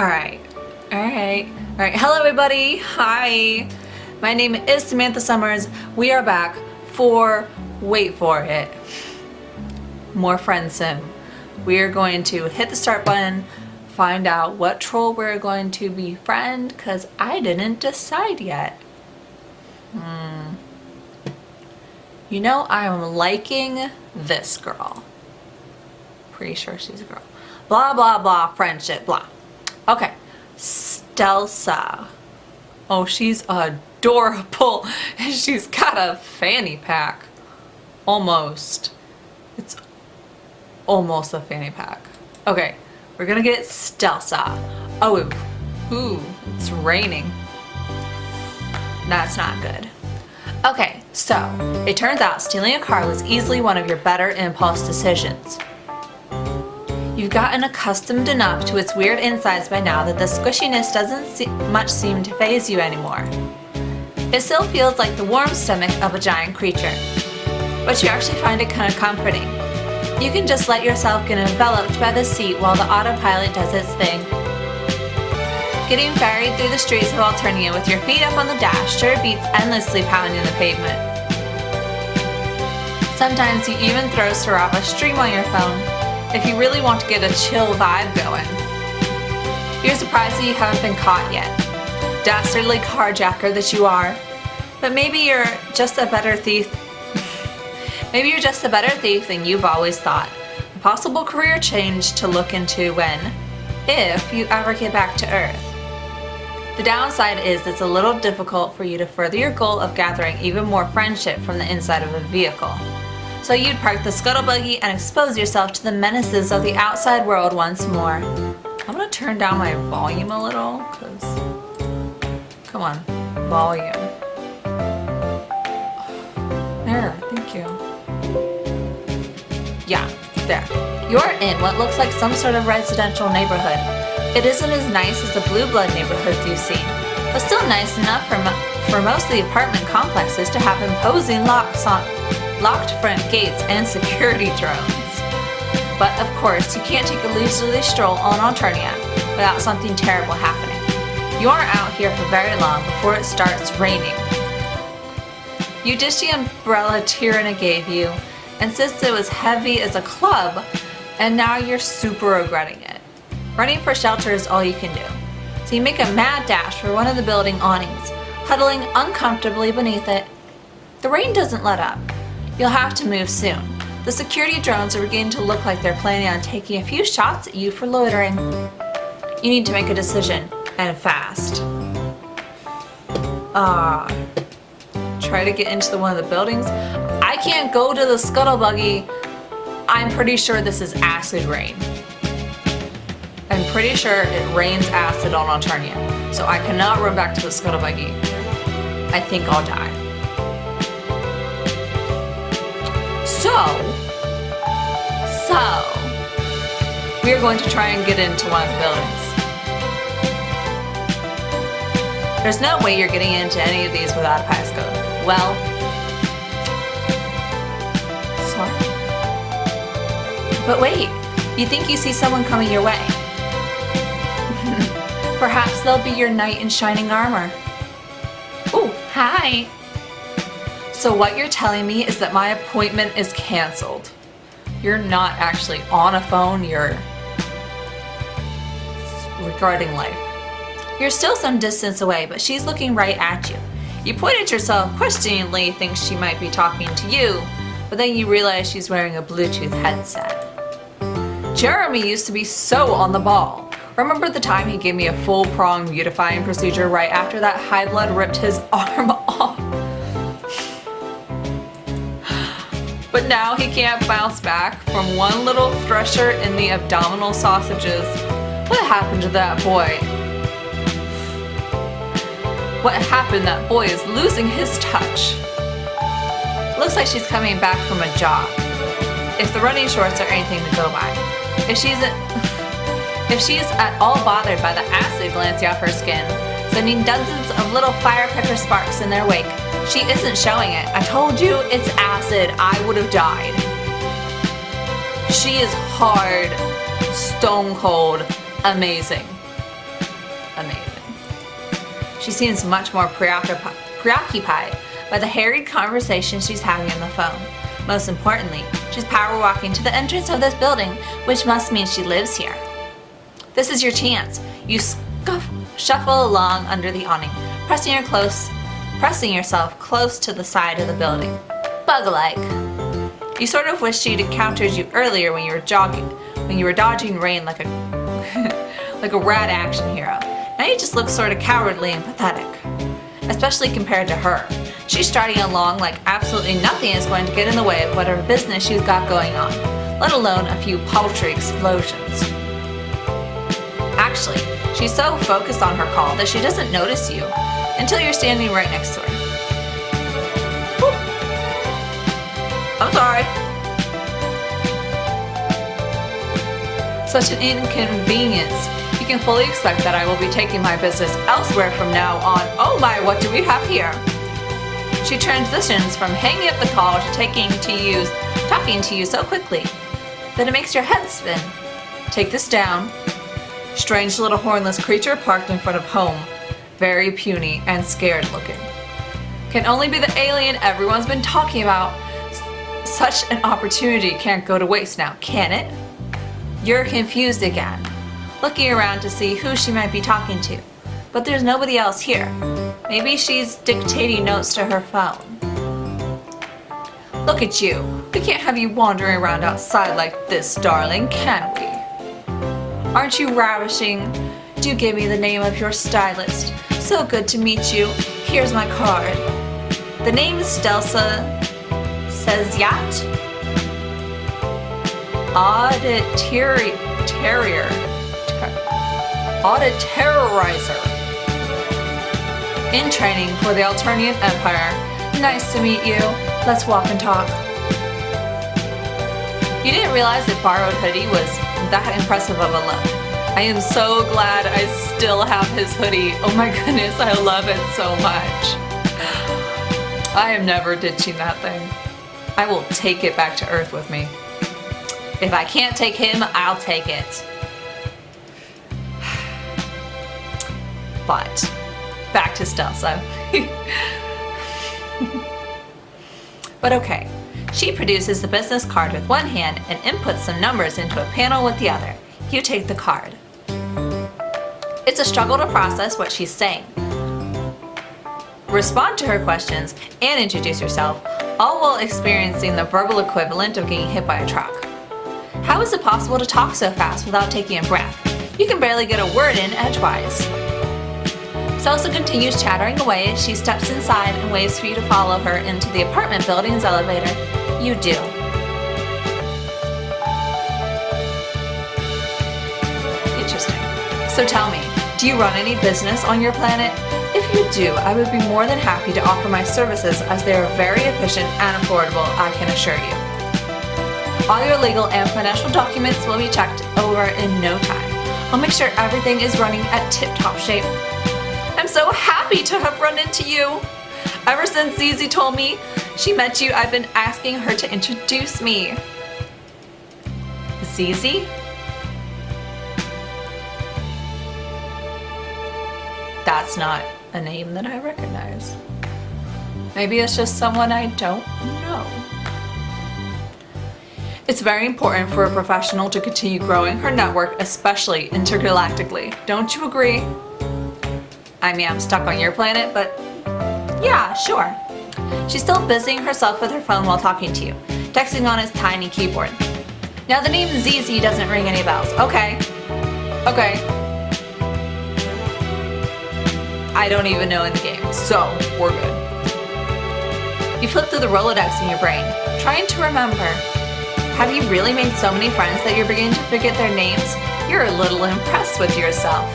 Alright. Hello everybody. Hi. My name is Samantha Summers. We are back for, wait for it, more Friendsim. We are going to hit the start button, find out what troll we're going to befriend, because I didn't decide yet. You know, I'm liking this girl. Pretty sure she's a girl. Blah, blah, blah, friendship, blah. Okay, Stelsa. Oh, she's adorable. And she's got a fanny pack. Almost. It's almost a fanny pack. Okay, we're gonna get Stelsa. Oh, ooh, it's raining. That's not good. Okay, so it turns out stealing a car was easily one of your better impulse decisions. You've gotten accustomed enough to its weird insides by now that the squishiness doesn't much seem to faze you anymore. It still feels like the warm stomach of a giant creature, but you actually find it kind of comforting. You can just let yourself get enveloped by the seat while the autopilot does its thing. Getting ferried through the streets of Alternia with your feet up on the dash sure beats endlessly pounding the pavement. Sometimes you even throw Sarava's stream on your phone if you really want to get a chill vibe going. You're surprised that you haven't been caught yet. Dastardly carjacker that you are. But maybe you're just a better thief. Maybe you're just a better thief than you've always thought. A possible career change to look into if you ever get back to Earth. The downside is it's a little difficult for you to further your goal of gathering even more friendship from the inside of a vehicle. So you'd park the scuttle buggy and expose yourself to the menaces of the outside world once more. I'm gonna turn down my volume a little, cause, come on, volume. There, thank you. Yeah, there. You're in what looks like some sort of residential neighborhood. It isn't as nice as the blue blood neighborhoods you've seen, but still nice enough for most of the apartment complexes to have imposing locked front gates and security drones. But of course, you can't take a leisurely stroll on Alternia without something terrible happening. You aren't out here for very long before it starts raining. You ditched the umbrella Tirana gave you, and since it was heavy as a club, and now you're super regretting it. Running for shelter is all you can do. So you make a mad dash for one of the building awnings, huddling uncomfortably beneath it. The rain doesn't let up. You'll have to move soon. The security drones are beginning to look like they're planning on taking a few shots at you for loitering. You need to make a decision, and fast. Try to get into one of the buildings. I can't go to the scuttle buggy. I'm pretty sure this is acid rain. I'm pretty sure it rains acid on Alternia, so I cannot run back to the scuttle buggy. I think I'll die. So, we are going to try and get into one of the buildings. There's no way you're getting into any of these without a passcode. Well, sorry. But wait, you think you see someone coming your way. Perhaps they'll be your knight in shining armor. Ooh, hi. So what you're telling me is that my appointment is canceled. You're not actually on a phone, you're regarding life. You're still some distance away, but she's looking right at you. You point at yourself questioningly, think she might be talking to you, but then you realize she's wearing a Bluetooth headset. Jeremy used to be so on the ball. Remember the time he gave me a full prong beautifying procedure right after that high blood ripped his arm off? But now he can't bounce back from one little thresher in the abdominal sausages. What happened to that boy? What happened? That boy is losing his touch. Looks like she's coming back from a jog. If the running shorts are anything to go by. If she's at all bothered by the acid glancing off her skin, sending dozens of little firecracker sparks in their wake, she isn't showing it. I told you it's acid. I would have died. She is hard, stone cold, amazing. amazing. She seems much more preoccupied by the harried conversation she's having on the phone. Most importantly, she's power walking to the entrance of this building, which must mean she lives here. This is your chance. You shuffle along under the awning, pressing yourself close to the side of the building. Bug-like. You sort of wish she'd encountered you earlier when you were dodging rain like a rad action hero. Now you just look sort of cowardly and pathetic, especially compared to her. She's striding along like absolutely nothing is going to get in the way of whatever business she's got going on, let alone a few paltry explosions. Actually, she's so focused on her call that she doesn't notice you until you're standing right next to her. Whew. I'm sorry. Such an inconvenience. You can fully expect that I will be taking my business elsewhere from now on. Oh my, what do we have here? She transitions from hanging up the call to talking to you so quickly that it makes your head spin. Take this down. Strange little hornless creature parked in front of home. Very puny and scared looking. Can only be the alien everyone's been talking about. Such an opportunity can't go to waste now, can it? You're confused again, looking around to see who she might be talking to. But there's nobody else here. Maybe she's dictating notes to her phone. Look at you. We can't have you wandering around outside like this, darling, can we? Aren't you ravishing? Do give me the name of your stylist. So good to meet you. Here's my card. The name is Stelsa. Says yacht? Audit-terrorizer. In training for the Alternian Empire. Nice to meet you. Let's walk and talk. You didn't realize that borrowed hoodie was that impressive of a look. I am so glad I still have his hoodie. Oh my goodness, I love it so much. I am never ditching that thing. I will take it back to Earth with me. If I can't take him, I'll take it. But back to Stelsa. But okay, she produces the business card with one hand and inputs some numbers into a panel with the other. You take the card. It's a struggle to process what she's saying, respond to her questions, and introduce yourself, all while experiencing the verbal equivalent of getting hit by a truck. How is it possible to talk so fast without taking a breath? You can barely get a word in edgewise. Stelsa continues chattering away as she steps inside and waves for you to follow her into the apartment building's elevator. You do. Interesting. So tell me, do you run any business on your planet? If you do, I would be more than happy to offer my services as they are very efficient and affordable, I can assure you. All your legal and financial documents will be checked over in no time. I'll make sure everything is running at tip-top shape. I'm so happy to have run into you. Ever since Zizi told me she met you, I've been asking her to introduce me. Zizi? That's not a name that I recognize. Maybe it's just someone I don't know. It's very important for a professional to continue growing her network, especially intergalactically. Don't you agree? I mean, I'm stuck on your planet, but yeah, sure. She's still busying herself with her phone while talking to you, texting on his tiny keyboard. Now the name ZZ doesn't ring any bells. Okay. I don't even know in the game, so we're good. You flip through the Rolodex in your brain, trying to remember. Have you really made so many friends that you're beginning to forget their names? You're a little impressed with yourself.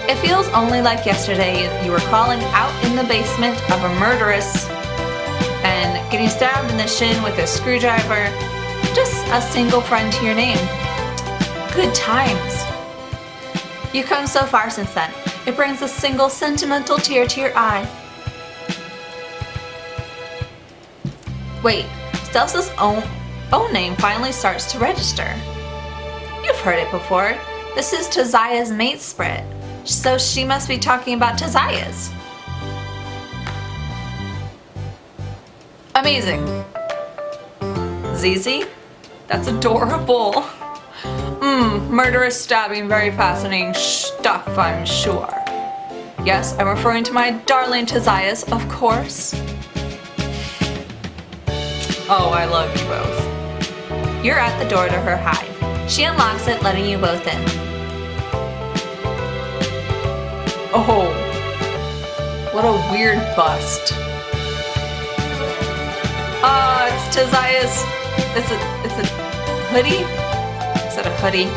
It feels only like yesterday you were crawling out in the basement of a murderess and getting stabbed in the shin with a screwdriver. Just a single friend to your name. Good times. You've come so far since then. It brings a single sentimental tear to your eye. Wait, Stelsa's own name finally starts to register. You've heard it before. This is Tazia's mate spread. So she must be talking about Tazias. Amazing. Zizi? That's adorable. Murderous stabbing, very fascinating stuff, I'm sure. Yes, I'm referring to my darling Tazias, of course. Oh, I love you both. You're at the door to her hive. She unlocks it, letting you both in. Oh, what a weird bust. It's Tazias. It's a hoodie? Is that a hoodie?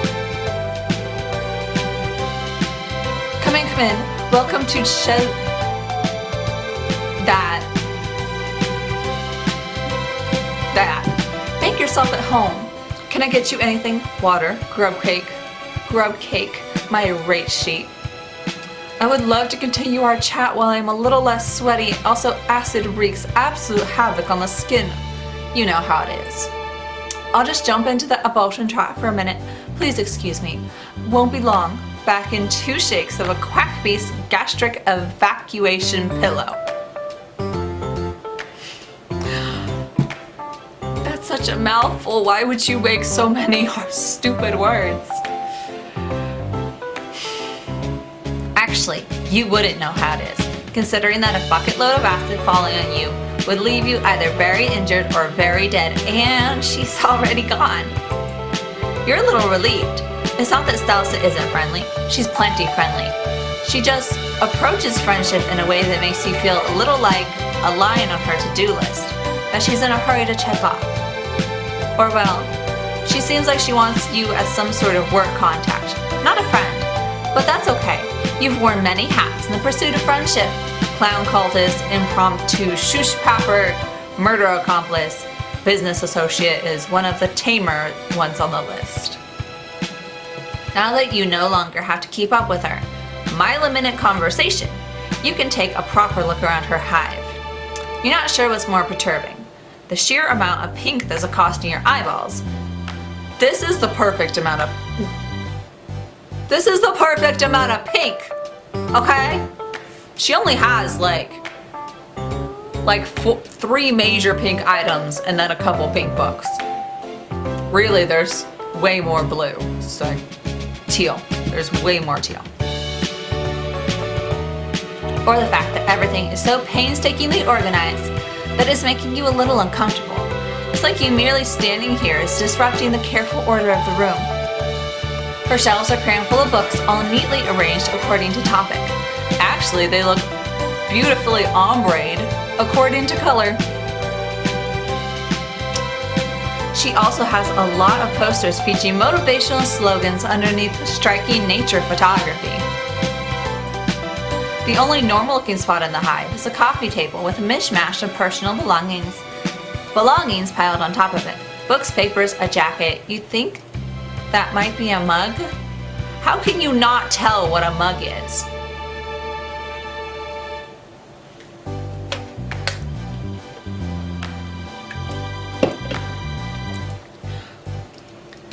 Come in, come in. Welcome to that. Make yourself at home. Can I get you anything? Water, grub cake, my rate sheet. I would love to continue our chat while I'm a little less sweaty. Also, acid wreaks absolute havoc on the skin. You know how it is. I'll just jump into the abortion trap for a minute. Please excuse me. Won't be long. Back in 2 shakes of a quack beast gastric evacuation pillow. That's such a mouthful. Why would you make so many stupid words? Actually, you wouldn't know how it is, considering that a bucket load of acid falling on you would leave you either very injured or very dead, and she's already gone. You're a little relieved. It's not that Stelsa isn't friendly. She's plenty friendly. She just approaches friendship in a way that makes you feel a little like a line on her to-do list that she's in a hurry to check off. Or well, she seems like she wants you as some sort of work contact, not a friend. But that's okay. You've worn many hats in the pursuit of friendship. Clown cultist, impromptu shush papper, murder accomplice, business associate is one of the tamer ones on the list. Now that you no longer have to keep up with her mile-a-minute conversation, you can take a proper look around her hive. You're not sure what's more perturbing, the sheer amount of pink that's accosting your eyeballs. This is the perfect amount of pink, okay? She only has like 3 major pink items and then a couple pink books. Really, there's way more blue. So teal. There's way more teal. Or the fact that everything is so painstakingly organized that it's making you a little uncomfortable. It's like you merely standing here is disrupting the careful order of the room. Her shelves are crammed full of books, all neatly arranged according to topic. Actually, they look beautifully ombre'd according to color. She also has a lot of posters featuring motivational slogans underneath striking nature photography. The only normal-looking spot in the hive is a coffee table with a mishmash of personal belongings piled on top of it. Books, papers, a jacket. You'd think that might be a mug? How can you not tell what a mug is?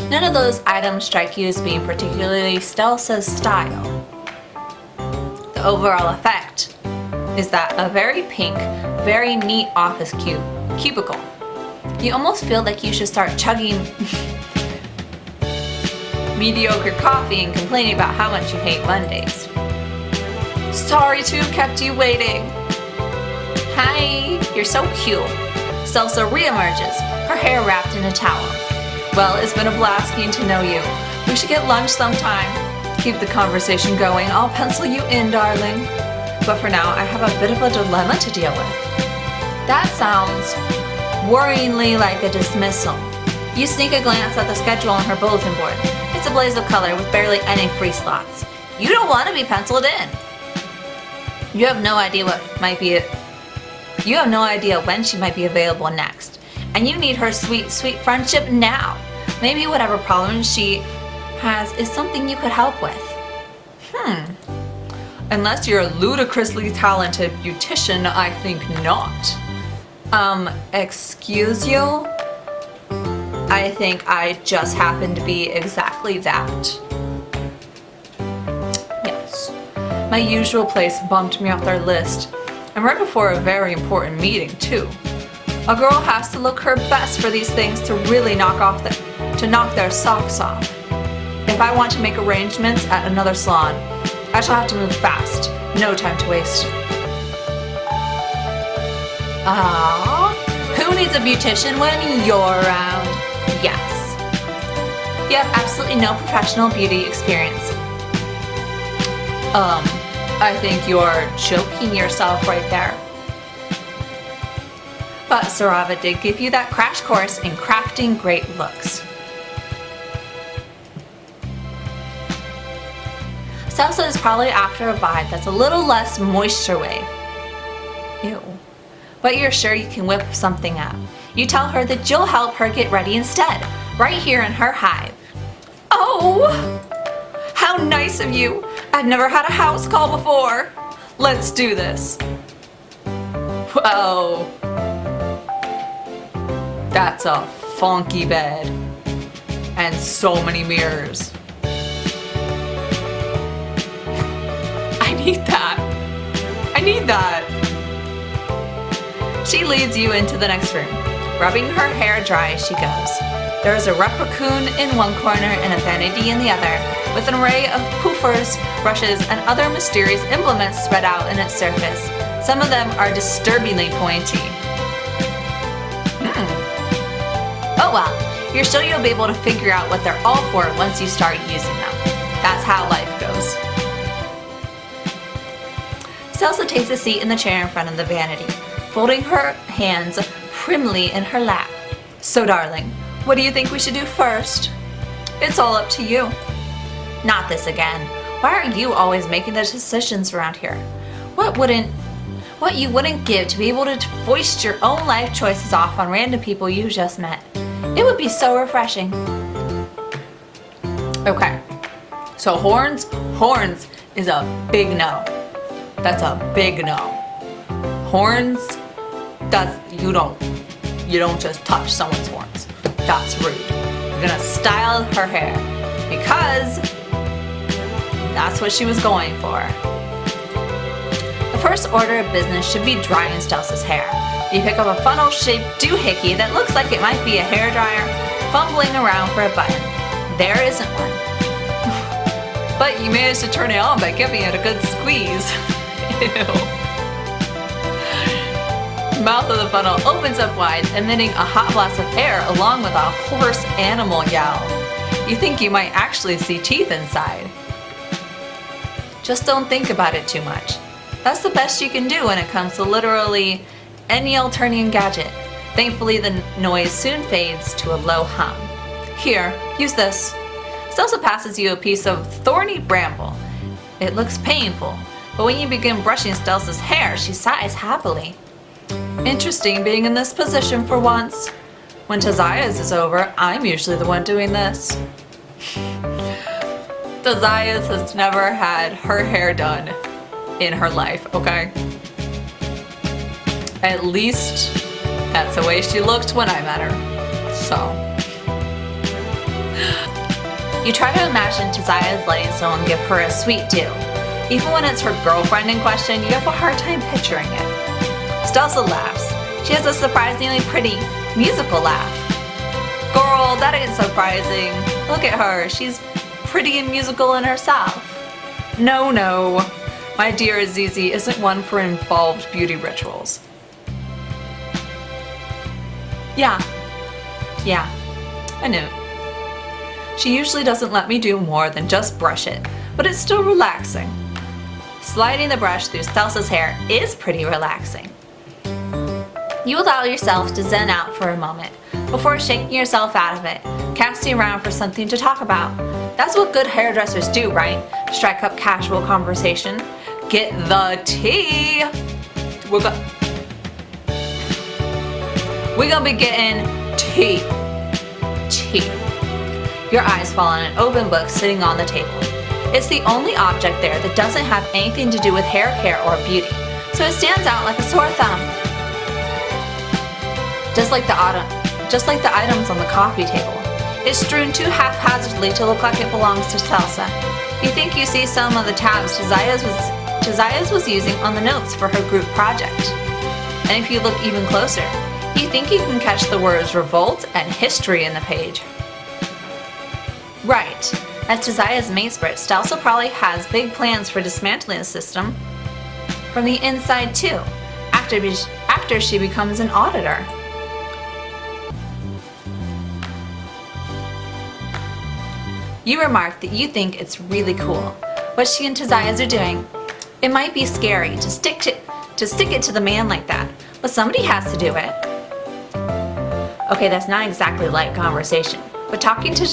None of those items strike you as being particularly Stelsa's style. The overall effect is that a very pink, very neat office cubicle. You almost feel like you should start chugging mediocre coffee and complaining about how much you hate Mondays. Sorry to have kept you waiting. Hi, you're so cute. Stelsa reemerges, her hair wrapped in a towel. Well, it's been a blast getting to know you. We should get lunch sometime. Keep the conversation going. I'll pencil you in, darling. But for now, I have a bit of a dilemma to deal with. That sounds worryingly like a dismissal. You sneak a glance at the schedule on her bulletin board. It's a blaze of color with barely any free slots. You don't want to be penciled in. You have no idea when she might be available next. And you need her sweet, sweet friendship now. Maybe whatever problem she has is something you could help with. Unless you're a ludicrously talented beautician, I think not. Excuse you? I think I just happen to be exactly that. Yes. My usual place bumped me off their list, and right before a very important meeting too. A girl has to look her best for these things to really knock their socks off. If I want to make arrangements at another salon, I shall have to move fast. No time to waste. Who needs a beautician when you're around? Yes. You have absolutely no professional beauty experience. I think you're joking yourself right there. But Sarava did give you that crash course in crafting great looks. Stelsa is probably after a vibe that's a little less moisture wave. Ew. But you're sure you can whip something up. You tell her that you'll help her get ready instead, right here in her hive. Oh! How nice of you! I've never had a house call before. Let's do this. Whoa. That's a funky bed. And so many mirrors. I need that. I need that. She leads you into the next room, rubbing her hair dry as she goes. There is a raccoon in one corner and a vanity in the other, with an array of poofers, brushes, and other mysterious implements spread out in its surface. Some of them are disturbingly pointy. Oh well, you're sure you'll be able to figure out what they're all for once you start using them. That's how life goes. Stelsa takes a seat in the chair in front of the vanity, folding her hands primly in her lap. So darling, what do you think we should do first? It's all up to you. Not this again. Why are you always making the decisions around here? What you wouldn't give to be able to foist your own life choices off on random people you just met. It would be so refreshing. Okay, so horns is a big no. That's a big no. Horns, you don't just touch someone's horns. That's rude. You're gonna style her hair because that's what she was going for. The first order of business should be drying Stelsa's hair. You pick up a funnel-shaped doohickey that looks like it might be a hairdryer, fumbling around for a button. There isn't one. But you managed to turn it on by giving it a good squeeze. Ew. The mouth of the funnel opens up wide, emitting a hot blast of air along with a hoarse animal yowl. You think you might actually see teeth inside. Just don't think about it too much. That's the best you can do when it comes to literally any Alternian gadget. Thankfully, the noise soon fades to a low hum. Here, use this. Stelsa passes you a piece of thorny bramble. It looks painful, but when you begin brushing Stelsa's hair, she sighs happily. Interesting being in this position for once. When Tazia's is over, I'm usually the one doing this. Tazia's has never had her hair done in her life, okay? At least that's the way she looked when I met her. So. You try to imagine Tazia's letting someone give her a sweet do. Even when it's her girlfriend in question, you have a hard time picturing it. Stelsa laughs. She has a surprisingly pretty, musical laugh. Girl, that ain't surprising. Look at her. She's pretty and musical in herself. No. My dear Azizi isn't one for involved beauty rituals. Yeah, I knew. She usually doesn't let me do more than just brush it, but it's still relaxing. Sliding the brush through Stelsa's hair is pretty relaxing. You allow yourself to zen out for a moment before shaking yourself out of it, casting around for something to talk about. That's what good hairdressers do, right? Strike up casual conversation. Get the tea! We're gonna be getting tea. Your eyes fall on an open book sitting on the table. It's the only object there that doesn't have anything to do with hair care or beauty, so it stands out like a sore thumb. Just like the items on the coffee table. It's strewn too haphazardly to look like it belongs to Stelsa. You think you see some of the tabs Josiah's was using on the notes for her group project. And if you look even closer, you think you can catch the words revolt and history in the page. Right. As Josiah's matesprit, Stelsa probably has big plans for dismantling the system from the inside too, after she becomes an auditor. You remark that you think it's really cool what she and Josiah's are doing. It might be scary to stick it to the man like that, but somebody has to do it. Okay, that's not exactly light conversation, but talking to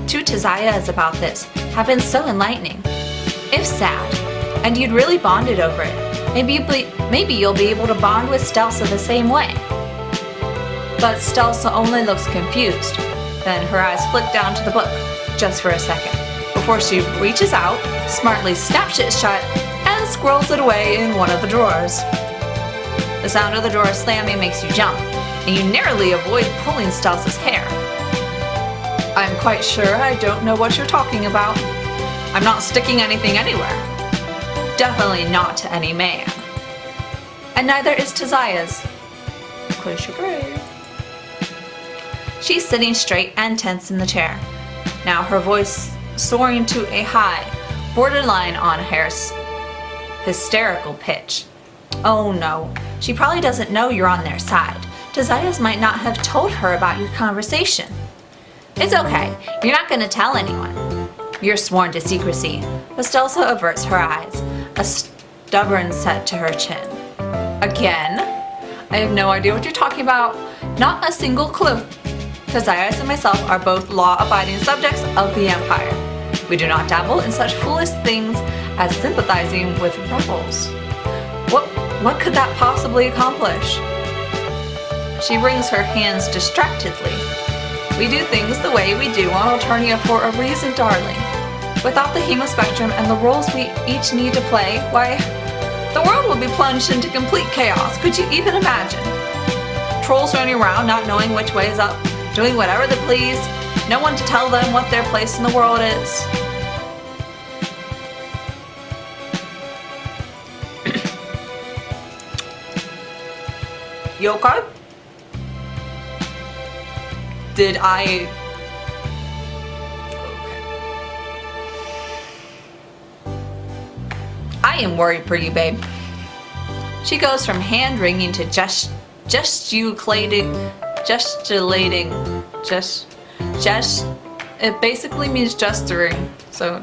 Josiah's about this have been so enlightening. If sad, and you'd really bonded over it, maybe you'll be able to bond with Stelsa the same way. But Stelsa only looks confused. Then her eyes flick down to the book, just for a second, before she reaches out, smartly snaps it shut, and squirrels it away in one of the drawers. The sound of the drawer slamming makes you jump, and you narrowly avoid pulling Stelsa's hair. I'm quite sure I don't know what you're talking about. I'm not sticking anything anywhere. Definitely not to any man. And neither is Josiah's. Close your grave. She's sitting straight and tense in the chair. Now her voice soaring to a high, borderline on hysterical pitch. Oh no, she probably doesn't know you're on their side. Josiah's might not have told her about your conversation. It's okay, you're not going to tell anyone. You're sworn to secrecy, but Stelsa averts her eyes, a stubborn set to her chin. Again? I have no idea what you're talking about. Not a single clue. Josiah and myself are both law-abiding subjects of the Empire. We do not dabble in such foolish things as sympathizing with rebels. What could that possibly accomplish? She wrings her hands distractedly. We do things the way we do on Alternia for a reason, darling. Without the hemospectrum and the roles we each need to play, why, the world would be plunged into complete chaos. Could you even imagine? Trolls running around not knowing which way is up, doing whatever they please, no one to tell them what their place in the world is. You okay? Did I... Okay. I am worried for you, babe. She goes from hand-wringing to gesticulating. It basically means gesturing. So,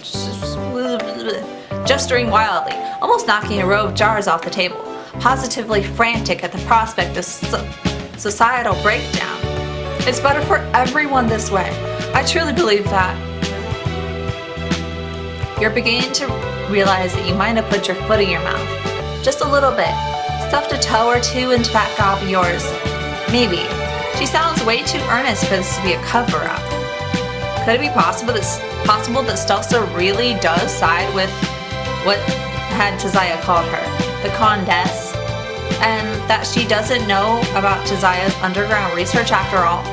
gesturing wildly, almost knocking a row of jars off the table, positively frantic at the prospect of societal breakdown. It's better for everyone this way. I truly believe that. You're beginning to realize that you might have put your foot in your mouth. Just a little bit. Stuffed a toe or two into that gob of yours. Maybe. She sounds way too earnest for this to be a cover-up. Could it be possible that Stelsa really does side with what had Josiah called her, the Condess, and that she doesn't know about Josiah's underground research after all?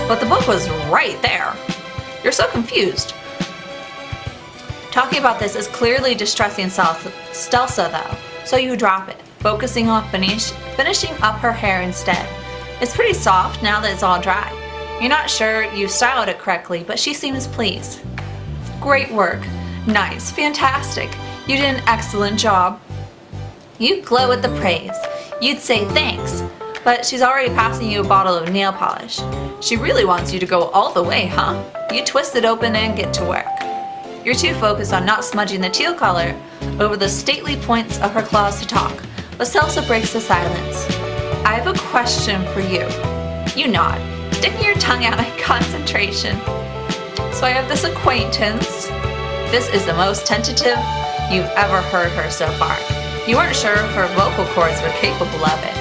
But the book was right there. You're so confused. Talking about this is clearly distressing Stelsa though, so you drop it, focusing on finishing up her hair instead. It's pretty soft now that it's all dry. You're not sure you've styled it correctly, but she seems pleased. Great work. Nice. Fantastic. You did an excellent job. You glow at the praise. You'd say thanks, but she's already passing you a bottle of nail polish. She really wants you to go all the way, huh? You twist it open and get to work. You're too focused on not smudging the teal color over the stately points of her claws to talk, but Stelsa breaks the silence. I have a question for you. You nod, sticking your tongue out in concentration. So I have this acquaintance. This is the most tentative you've ever heard her so far. You weren't sure if her vocal cords were capable of it.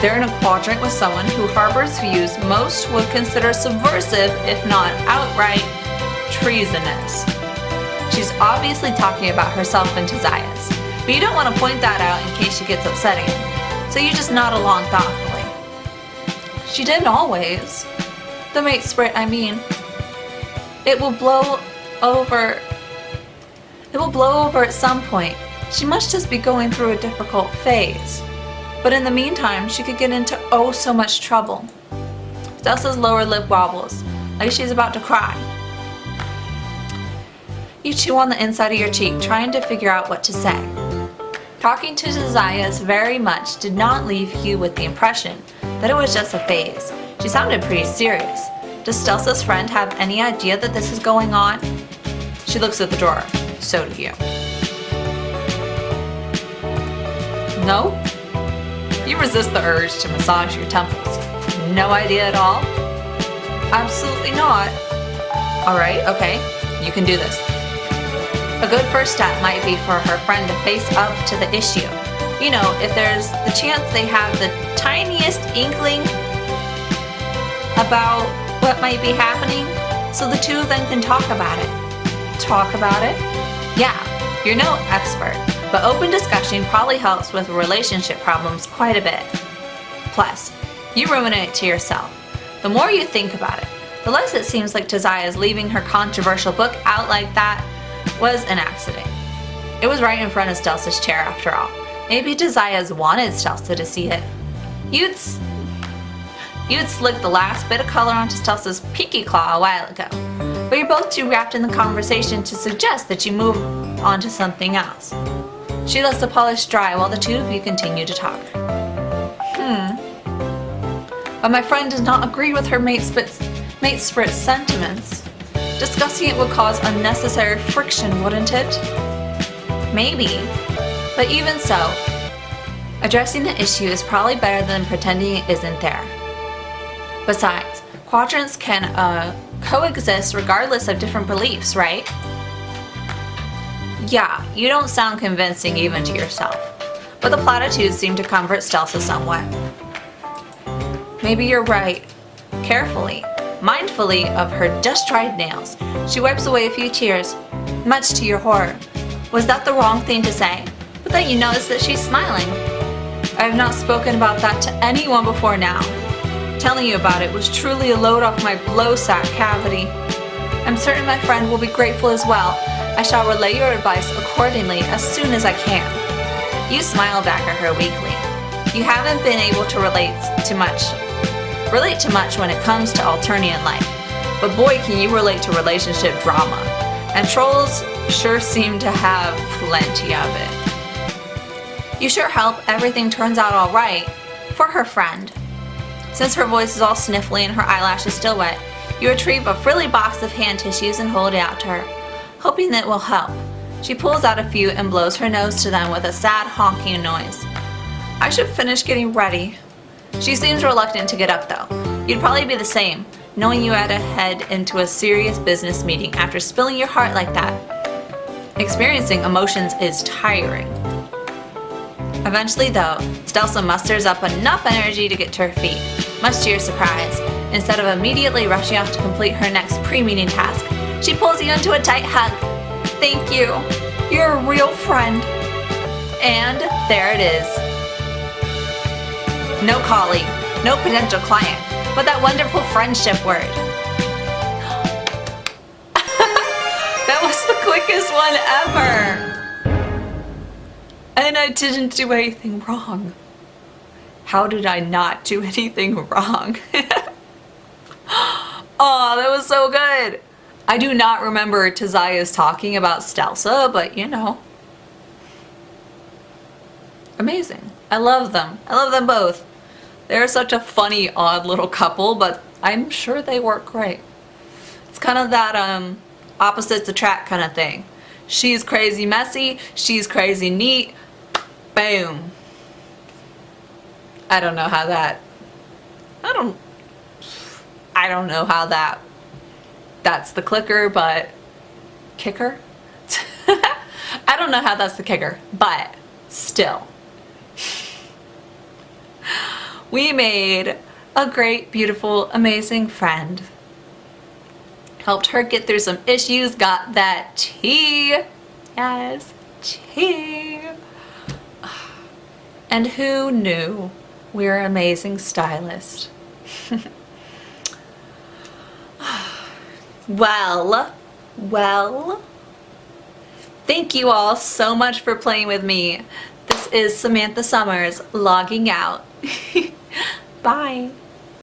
They're in a quadrant with someone who harbors views most would consider subversive, if not outright treasonous. She's obviously talking about herself and Josiah's, but you don't want to point that out in case she gets upset again, so you just nod along thoughtfully. She didn't always. The matesprit, I mean. It will blow over It will blow over at some point. She must just be going through a difficult phase. But in the meantime, she could get into oh so much trouble. Stelsa's lower lip wobbles, like she's about to cry. You chew on the inside of your cheek, trying to figure out what to say. Talking to Josiah very much did not leave you with the impression that it was just a phase. She sounded pretty serious. Does Stelsa's friend have any idea that this is going on? She looks at the drawer. So do you. No? You resist the urge to massage your temples. No idea at all? Absolutely not. Alright, okay, you can do this. A good first step might be for her friend to face up to the issue. You know, if there's the chance they have the tiniest inkling about what might be happening, so the two of them can talk about it. Talk about it? Yeah, you're no expert, but open discussion probably helps with relationship problems quite a bit. Plus, you ruminate to yourself. The more you think about it, the less it seems like Josiah's leaving her controversial book out like that was an accident. It was right in front of Stelsa's chair after all. Maybe Josiah's wanted Stelsa to see it. You'd slicked the last bit of color onto Stelsa's peaky claw a while ago, but you're both too wrapped in the conversation to suggest that you move on to something else. She lets the polish dry while the two of you continue to talk. But my friend does not agree with her mate Sprit's sentiments. Discussing it would cause unnecessary friction, wouldn't it? Maybe. But even so, addressing the issue is probably better than pretending it isn't there. Besides, quadrants can coexist regardless of different beliefs, right? Yeah, you don't sound convincing even to yourself. But the platitudes seem to comfort Stelsa somewhat. Maybe you're right. Carefully, mindfully of her just-dried nails, she wipes away a few tears, much to your horror. Was that the wrong thing to say? But then you notice that she's smiling. I have not spoken about that to anyone before now. Telling you about it was truly a load off my blow sack cavity. I'm certain my friend will be grateful as well. I shall relay your advice accordingly as soon as I can. You smile back at her weakly. You haven't been able to relate to much when it comes to Alternian life. But boy, can you relate to relationship drama. And trolls sure seem to have plenty of it. You sure hope everything turns out alright for her friend. Since her voice is all sniffly and her eyelashes still wet, you retrieve a frilly box of hand tissues and hold it out to her, hoping that it will help. She pulls out a few and blows her nose to them with a sad honking noise. I should finish getting ready. She seems reluctant to get up though. You'd probably be the same, knowing you had to head into a serious business meeting after spilling your heart like that. Experiencing emotions is tiring. Eventually though, Stelsa musters up enough energy to get to her feet, much to your surprise. Instead of immediately rushing off to complete her next pre-meeting task, she pulls you into a tight hug. Thank you. You're a real friend. And there it is. No colleague, no potential client, but that wonderful friendship word. That was the quickest one ever. And I didn't do anything wrong. How did I not do anything wrong? Oh, that was so good. I do not remember Josiah's talking about Stelsa, but you know. Amazing. I love them. I love them both. They're such a funny, odd little couple, but I'm sure they work great. It's kind of that opposites attract kind of thing. She's crazy messy, she's crazy neat. Boom. I don't know how that. I don't know how that's the clicker, but kicker? I don't know how that's the kicker, but still. We made a great, beautiful, amazing friend. Helped her get through some issues, got that tea. Yes, tea. And who knew we're an amazing stylist? Well, Thank you all so much for playing with me. This is Samantha Summers logging out. Bye.